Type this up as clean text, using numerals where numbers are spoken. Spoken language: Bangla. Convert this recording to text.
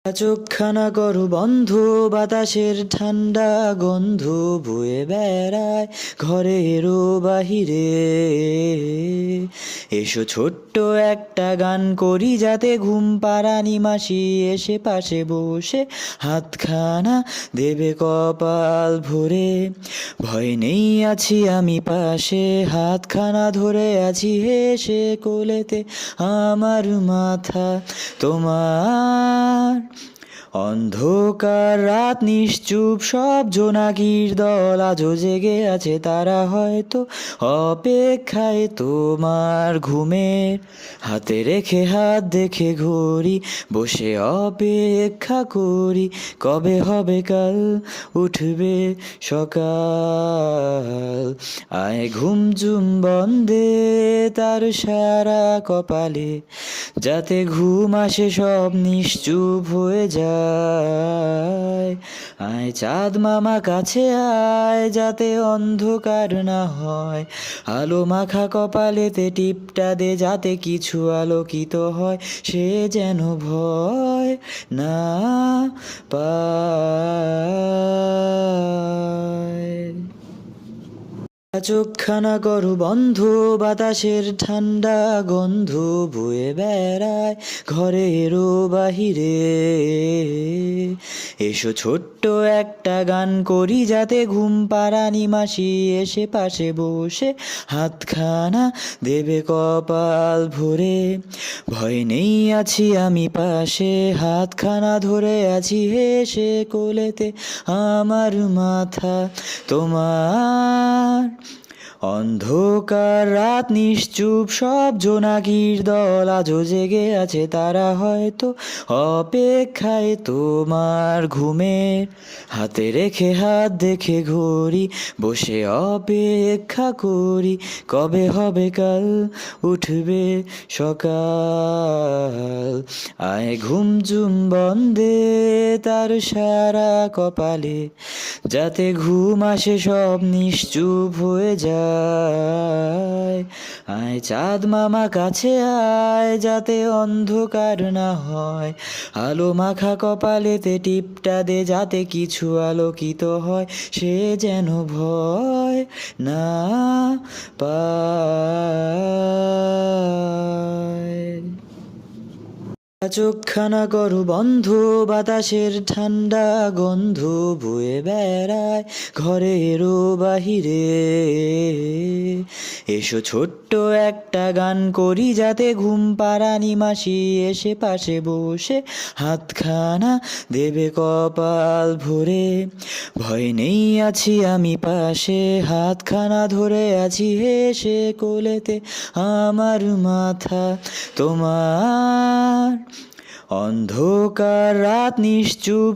চোখখানা করো বন্ধ, বাতাসের ঠান্ডা গন্ধ বয়ে বেড়ায় ঘরেরও বাহিরে। এসো ছোট্ট একটা গান করি, যাতে ঘুম পাড়ানি মাসি এসে পাশে বসে হাতখানা দেবে কপাল ভরে। ভয় নেই, আছি আমি পাশে, হাতখানা ধরে আছি হেসে কোলেতে আমার মাথা তোমার। অন্ধকার রাত নিশ্চুপ, সব জোনাকির দল আজও জেগে আছে, তারা হয়তো অপেক্ষায় তোমার ঘুমের। হাতে রেখে হাত দেখে ঘড়ি, বসে অপেক্ষা করি, কবে হবে কাল, উঠবে সকাল। আয় ঘুম ঝুম বন্দে তার সারা কপালে, যাতে ঘুম আসে সব নিশ্চুপ হয়ে যায়। আয় চাঁদ মামা কাছে আয়, যাতে অন্ধকার না হয়, আলো মাখা কপালেতে টিপটা দে, যাতে কিছু আলোকিত হয়, সে যেন ভয় না পায়। চোখখানা করো বন্ধ, বাতাসের ঠান্ডা গন্ধ বয়ে বেড়ায় ঘরেরও বাহিরে। এসো ছোট্ট একটা গান করি, যাতে ঘুম পাড়ানি মাসি এসে পাশে বসে হাতখানা দেবে কপাল ভরে। ভয় নেই, আছি আমি পাশে, হাতখানা ধরে আছি হেসে কোলেতে আমার মাথা তোমার। অন্ধকার রাত নিশ্চুপ, সব জোনাকির দল আজও জেগে আছে, তারা হয়তো অপেক্ষায় তোমার ঘুমের। হাতে রেখে হাত দেখে ঘড়ি, বসে অপেক্ষা করি, কবে হবে কাল, উঠবে সকাল। আয় ঘুম ঝুম বন্দে তার সারা কপালে, যাতে ঘুম আসে সব নিশ্চুপ হয়ে যায়। আয় চাঁদ মামা কাছে আয়, যাতে অন্ধকার না হয়, আলো মাখা কপালেতে টিপটা দে, যাতে কিছু আলোকিত হয়, সে যেন ভয় না পায়। চোখখানা করো বন্ধ, বাতাসের ঠান্ডা গন্ধ বয়ে বেড়ায় ঘরেরও বাহিরে। এসো ছোট্ট একটা গান করি, যাতে ঘুম পাড়ানি মাসি এসে পাশে বসে হাতখানা দেবে কপাল ভরে। ভয় নেই, আছি আমি পাশে, হাতখানা ধরে আছি হেসে কোলেতে আমার মাথা তোমার। অন্ধকার রাত নিশ্চুপ,